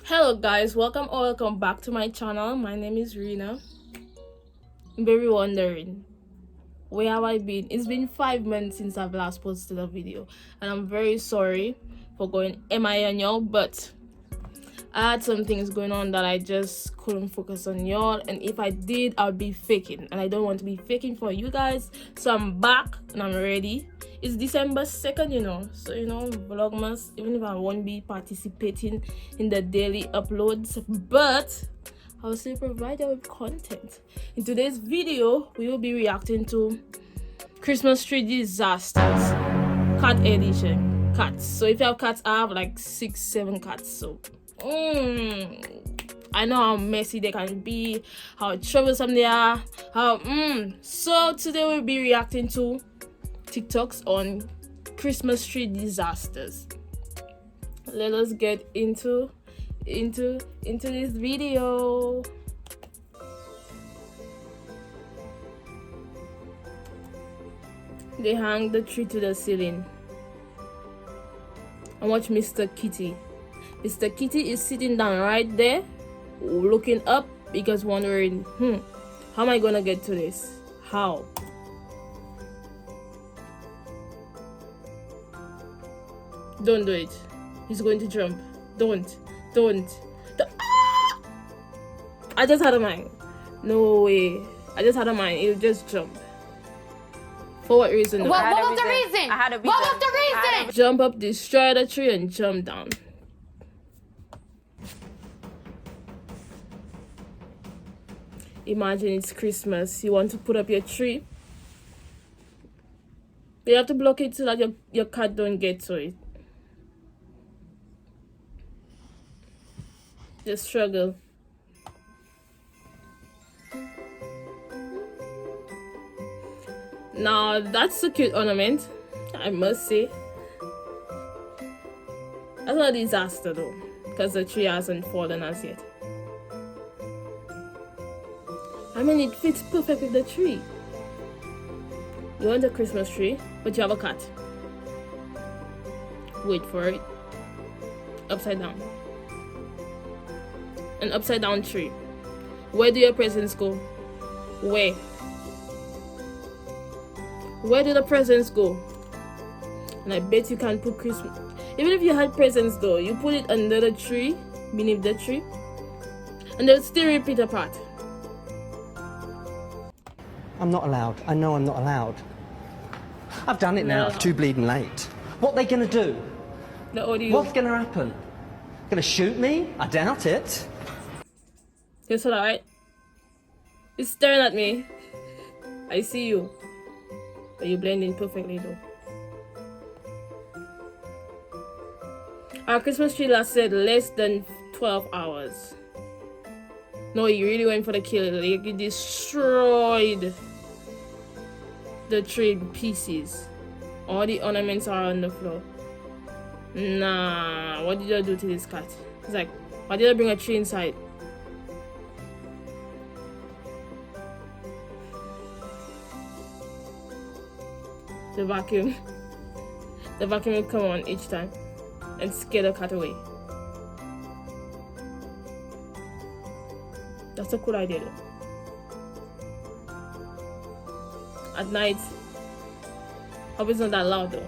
Hello guys, welcome back to my channel. My name is Rena. You may be wondering, where have I been? It's been 5 months since I've last posted a video, and I'm very sorry for going MIA on y'all, but I had some things going on that I just couldn't focus on y'all, and if I did, I'll be faking, and I don't want to be faking for you guys. So I'm back and I'm ready. It's December 2nd, so Vlogmas, even if I won't be participating in the daily uploads, but I'll still provide you with content. In today's video, we will be reacting to Christmas tree disasters, cat edition, cats. So if you have cats, I have like 6-7 cats, so I know how messy they can be, how troublesome they are, so today we'll be reacting to TikToks on Christmas tree disasters. Let us get into this video. They hang the tree to the ceiling and watch Mr. Kitty. Mr. Kitty is sitting down right there, looking up because wondering, how am I gonna get to this? How? Don't do it. He's going to jump. Don't. Ah! I just had a mind. No way. I just had a mind. He'll just jump. For what reason? What was the reason? What was the reason? Jump up, destroy the tree, and jump down. Imagine it's Christmas. You want to put up your tree. You have to block it so that your cat don't get to it. The struggle. Now that's a cute ornament, I must say. That's not a disaster though, because the tree hasn't fallen as yet. I mean, it fits perfect with the tree. You want a Christmas tree, but you have a cat. Wait for it. Upside down. An upside down tree. Where do your presents go? Where? Where do the presents go? And I bet you can't put Christmas. Even if you had presents though, you put it under the tree, beneath the tree, and they'll still rip it apart. I'm not allowed. I know I'm not allowed. I've done it now. It's too bleeding late. What are they going to do? The audio. What's going to happen? Going to shoot me? I doubt it. It's alright. It's staring at me. I see you. But you blend in perfectly though. Our Christmas tree lasted less than 12 hours. No, he really went for the kill. Like, he destroyed the tree in pieces. All the ornaments are on the floor. Nah, what did I do to this cat? It's like, why did I bring a tree inside? The vacuum will come on each time and scare the cat away. That's a cool idea though. At night, hope it's not that loud though.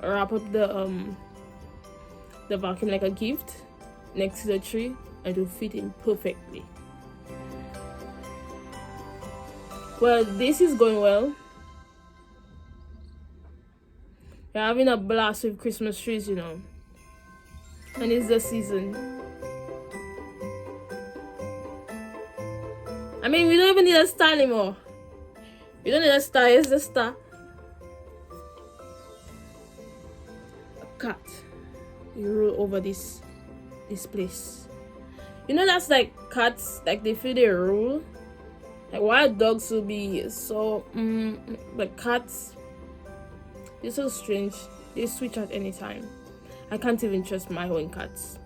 Wrap up the vacuum like a gift next to the tree and it will fit in perfectly. Well, this is going well. We're having a blast with Christmas trees, and it's the season. I mean, we don't even need a star anymore. We don't need a star, it's the star. A cat. You roll over this place. That's like cats, like they feel they rule. Like wild dogs will be so but cats, they're so strange. They switch at any time. I can't even trust my own cats.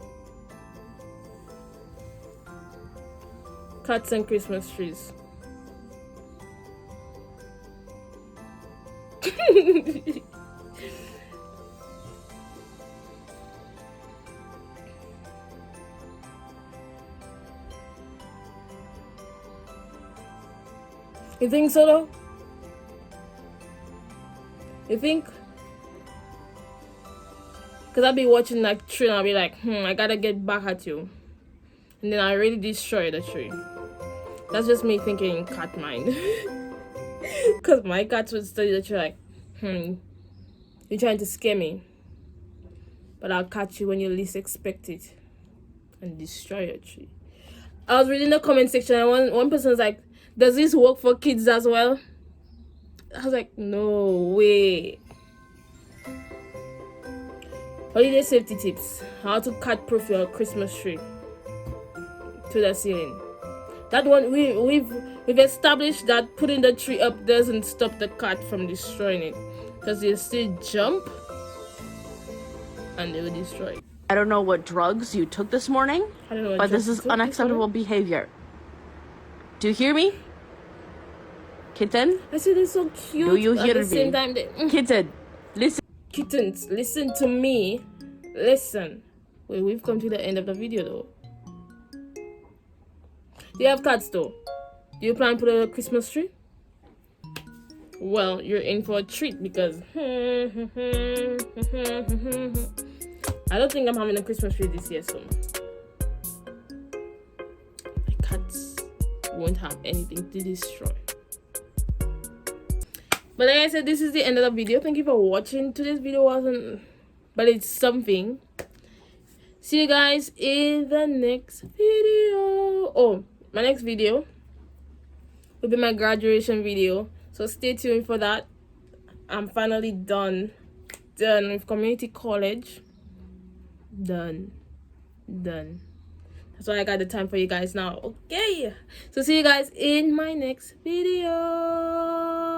Cats and Christmas trees. You think so though? You think? Because I'll be watching that tree and I'll be like, I gotta get back at you. And then I really destroy the tree. That's just me thinking in cat mind. Because my cats would study the tree like, you're trying to scare me. But I'll catch you when you least expect it. And destroy your tree. I was reading the comment section and one person was like, does this work for kids as well? I was like, no way. Holiday safety tips. How to cat-proof your Christmas tree to the ceiling. That one we've established that putting the tree up doesn't stop the cat from destroying it, because they'll still jump and they will destroy it. I don't know what drugs you took this morning, but this is unacceptable behavior. Do you hear me? Kitten? I said it's so cute. Do you hear at the same time Kitten, listen. Kittens, listen to me. Listen. Wait, we've come to the end of the video though. Do you have cats though? Do you plan to put a Christmas tree? Well, you're in for a treat because I don't think I'm having a Christmas tree this year, so my cats won't have anything to destroy. But like I said, this is the end of the video. Thank you for watching. Today's video wasn't, but it's something. See you guys in the next video. Oh, my next video will be my graduation video, so stay tuned for that. I'm finally done with community college. Done. That's why I got the time for you guys now. Okay, so see you guys in my next video.